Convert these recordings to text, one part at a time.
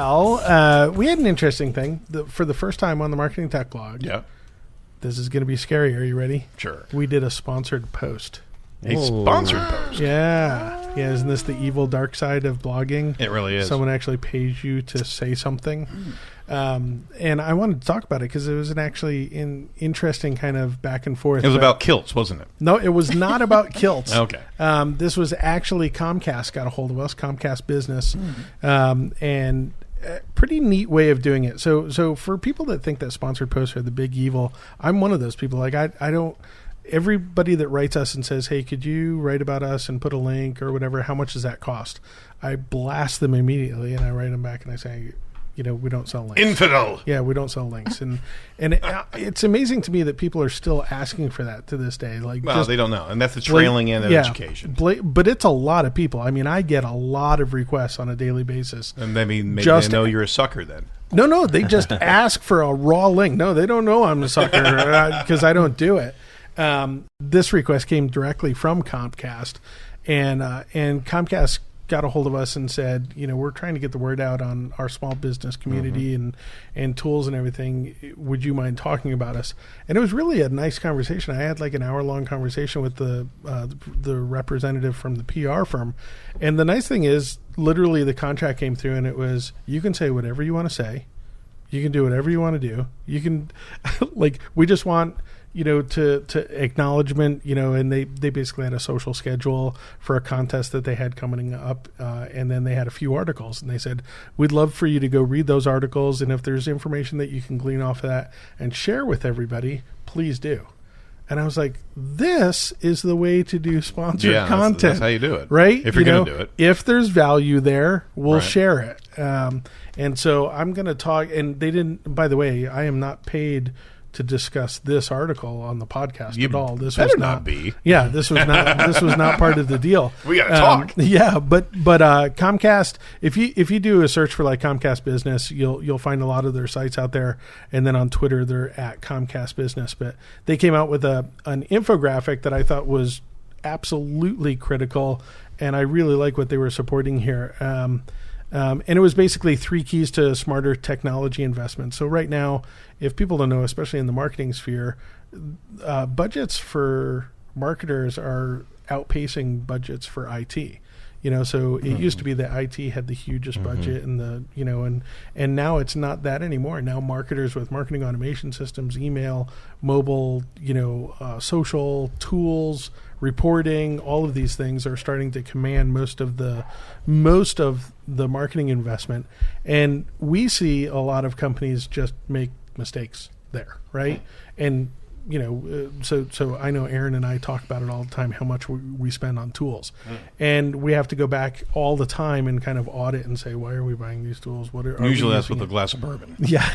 Well, we had an interesting thing for the first time on the Marketing Tech blog. Yeah. This is going to be scary. Are you ready? Sure. We did a sponsored post. A sponsored post. Yeah. Yeah. Isn't this the evil dark side of blogging? It really is. Someone actually pays you to say something. And I wanted to talk about it because it was an interesting kind of back and forth. It was about kilts, wasn't it? No, it was not about kilts. Okay. This was actually Comcast got a hold of us, Comcast Business, and a pretty neat way of doing it. So for people that think that sponsored posts are the big evil, I'm one of those people. Like I don't. Everybody that writes us and says, "Hey, could you write about us and put a link or whatever? How much does that cost?" I blast them immediately, and I write them back and I say, we don't sell links. Infidel. Yeah, we don't sell links, and it's amazing to me that people are still asking for that to this day. Like, well, they don't know, and that's the trailing end of education. But it's a lot of people. I mean, I get a lot of requests on a daily basis. And maybe they know you're a sucker then. No, they just ask for a raw link. No, they don't know I'm a sucker because I don't do it. This request came directly from Comcast, and Comcast got a hold of us and said, we're trying to get the word out on our small business community and tools and everything. Would you mind talking about us? And it was really a nice conversation. I had like an hour-long conversation with the representative from the PR firm. And the nice thing is, literally the contract came through and it was, you can say whatever you want to say. You can do whatever you want to do. You can, we just want... to acknowledgement, and they basically had a social schedule for a contest that they had coming up. And then they had a few articles and they said, we'd love for you to go read those articles. And if there's information that you can glean off of that and share with everybody, please do. And I was like, this is the way to do sponsored content. That's how you do it. Right? If you're going to do it. If there's value there, we'll share it. And so I'm going to talk, and they didn't, by the way, I am not paid to discuss this article on the podcast at all. This was not be. Yeah, this was not part of the deal. We got to talk. Yeah, but Comcast, if you do a search for like Comcast Business, you'll find a lot of their sites out there, and then on Twitter they're at Comcast Business. But they came out with an infographic that I thought was absolutely critical, and I really like what they were supporting here. And it was basically 3 keys to smarter technology investment. So right now, if people don't know, especially in the marketing sphere, budgets for marketers are outpacing budgets for IT. So it used to be that IT had the hugest budget and and now it's not that anymore. Now marketers with marketing automation systems, email, mobile, social tools, reporting, all of these things are starting to command most of the marketing investment. And we see a lot of companies just make mistakes there, right? And so I know Aaron and I talk about it all the time, how much we spend on tools. And we have to go back all the time and kind of audit and say, why are we buying these tools? Usually that's with a glass of bourbon. Yeah,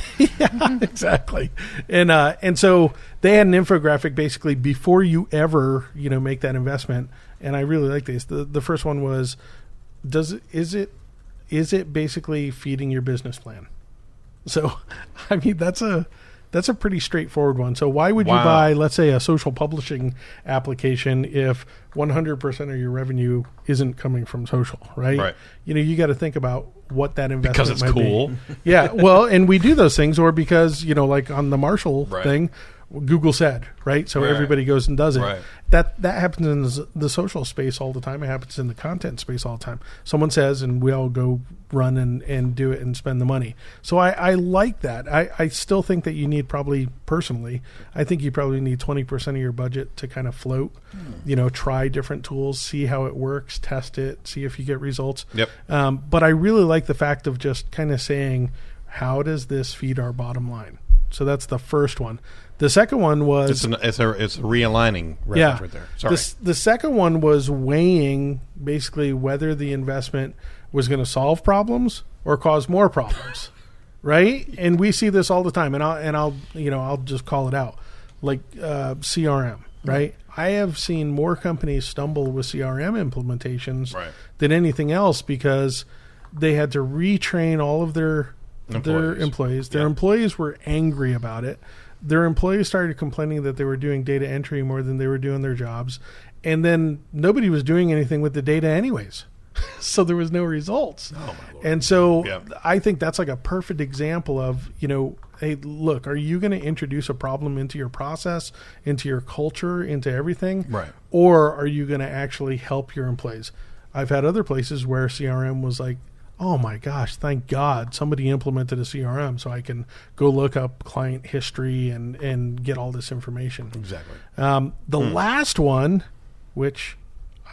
exactly. And so they had an infographic basically before you ever, make that investment. And I really like this. The first one was, is it basically feeding your business plan? So, I mean, that's a pretty straightforward one. So why would you buy, let's say, a social publishing application if 100% of your revenue isn't coming from social, right? Right. You got to think about what that investment because it's might cool. be. Yeah, well, and we do those things, or because, like on the Marshall thing, Google said, right? So everybody goes and does it. Right. That happens in the social space all the time. It happens in the content space all the time. Someone says, and we all go run and do it and spend the money. So I like that. I still think that you need probably, personally, I think you probably need 20% of your budget to kind of float, try different tools, see how it works, test it, see if you get results. Yep. But I really like the fact of just kind of saying, how does this feed our bottom line? So that's the first one. The second one was... It's a realigning reference right there. Sorry. The second one was weighing basically whether the investment was going to solve problems or cause more problems, right? And we see this all the time. And I'll just call it out, like CRM, right? I have seen more companies stumble with CRM implementations than anything else because they had to retrain all of their employees. Their employees were angry about it. Their employees started complaining that they were doing data entry more than they were doing their jobs. And then nobody was doing anything with the data anyways, So there was no results. Oh, my Lord. And so Yeah. I think that's like a perfect example of, hey, look, are you going to introduce a problem into your process, into your culture, into everything? Right. Or are you going to actually help your employees? I've had other places where CRM was like, oh my gosh, thank God somebody implemented a CRM so I can go look up client history and get all this information. Exactly. The last one, which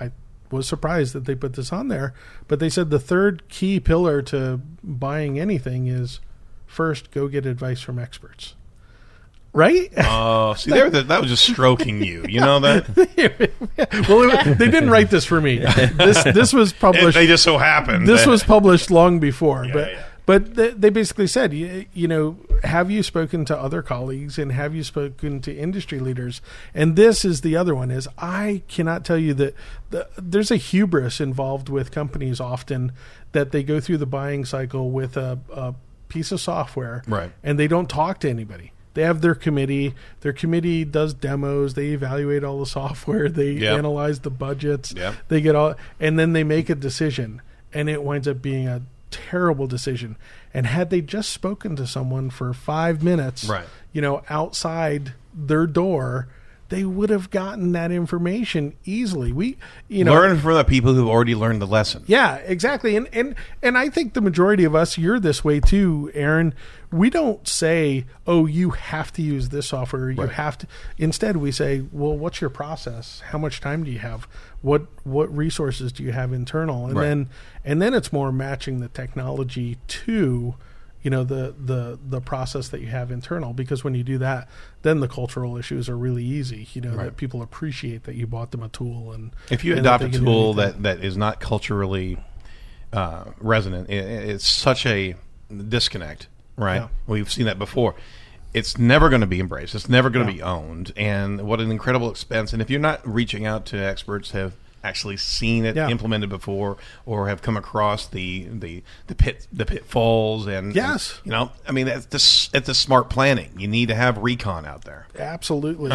I was surprised that they put this on there, but they said the third key pillar to buying anything is first, go get advice from experts. Right? Oh, see, that was just stroking you. You know that? Well, they didn't write this for me. This was published. They just so happened. This was published long before, Yeah. but they basically said, have you spoken to other colleagues and have you spoken to industry leaders? And this is the other one: is I cannot tell you that there's a hubris involved with companies often that they go through the buying cycle with a piece of software, right, and they don't talk to anybody. They have their committee. Their committee does demos. They evaluate all the software. They analyze the budgets. Yep. They get all, and then they make a decision, and it winds up being a terrible decision. And had they just spoken to someone for 5 minutes, right, outside their door, they would have gotten that information easily. Learn from the people who've already learned the lesson. Yeah, exactly. And I think the majority of us, you're this way too, Aaron. We don't say, oh, you have to use this software. You have to. Instead, we say, well, what's your process? How much time do you have? What resources do you have internal? And then it's more matching the technology to the process that you have internal, because when you do that, then the cultural issues are really easy, that people appreciate that you bought them a tool. And if you adopt a tool that is not culturally resonant, it's such a disconnect, right? Yeah. We've seen that before. It's never going to be embraced. It's never going to be owned. And what an incredible expense. And if you're not reaching out to experts have actually seen it implemented before, or have come across the pitfalls, and yes, it's the smart planning. You need to have recon out there. Absolutely.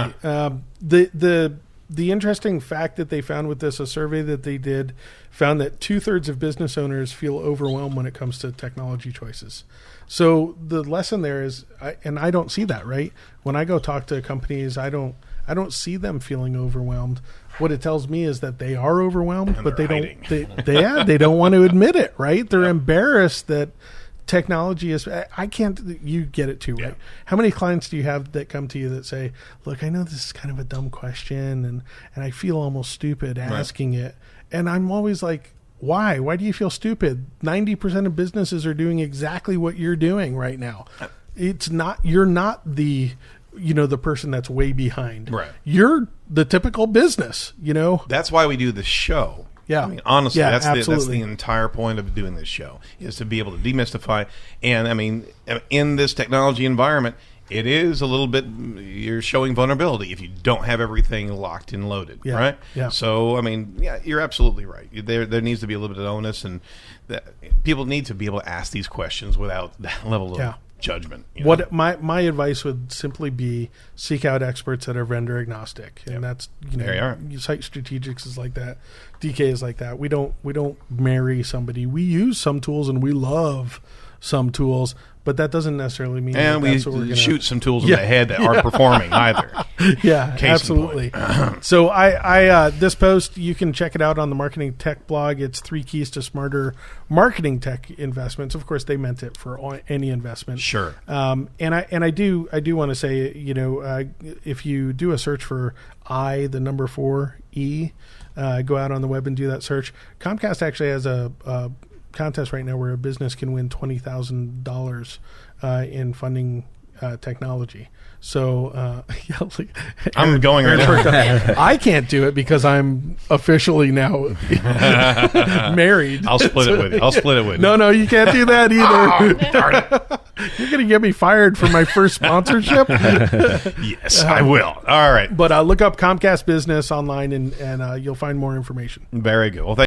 The interesting fact that they found with this, a survey that they did, found that 2/3 of business owners feel overwhelmed when it comes to technology choices. So the lesson there is, I don't see that, right? When I go talk to companies, I don't see them feeling overwhelmed. What it tells me is that they are overwhelmed, but they don't want to admit it, right? They're embarrassed that technology is, you get it too, right? How many clients do you have that come to you that say, look, I know this is kind of a dumb question and I feel almost stupid asking it. And I'm always like, why? Why do you feel stupid? 90% of businesses are doing exactly what you're doing right now. You're not the person that's way behind. Right. You're the typical business, That's why we do the show. Yeah. I mean, honestly, Yeah, that's the entire point of doing this show, is to be able to demystify. And I mean, in this technology environment, it is a little bit, you're showing vulnerability if you don't have everything locked and loaded, right? Yeah. So, I mean, you're absolutely right. There needs to be a little bit of onus, and people need to be able to ask these questions without that level of judgment. What my advice would simply be, seek out experts that are vendor agnostic, and that's Site Strategics is like that, DK is like that. We don't marry somebody. We use some tools and we love some tools, but that doesn't necessarily mean. And we shoot some tools in the head that aren't performing either. Yeah, absolutely. So I this post, you can check it out on the Marketing Tech blog. It's 3 keys to smarter marketing tech investments. Of course, they meant it for any investment. Sure. And I do want to say, if you do a search for the number 4E, go out on the web and do that search. Comcast actually has a contest right now where a business can win $20,000 in funding technology. So I'm going right now. I can't do it because I'm officially now married. I'll split it with you. No, you can't do that either. Oh, darn it. You're going to get me fired for my first sponsorship? Yes, I will. All right. But look up Comcast Business online and you'll find more information. Very good. Well,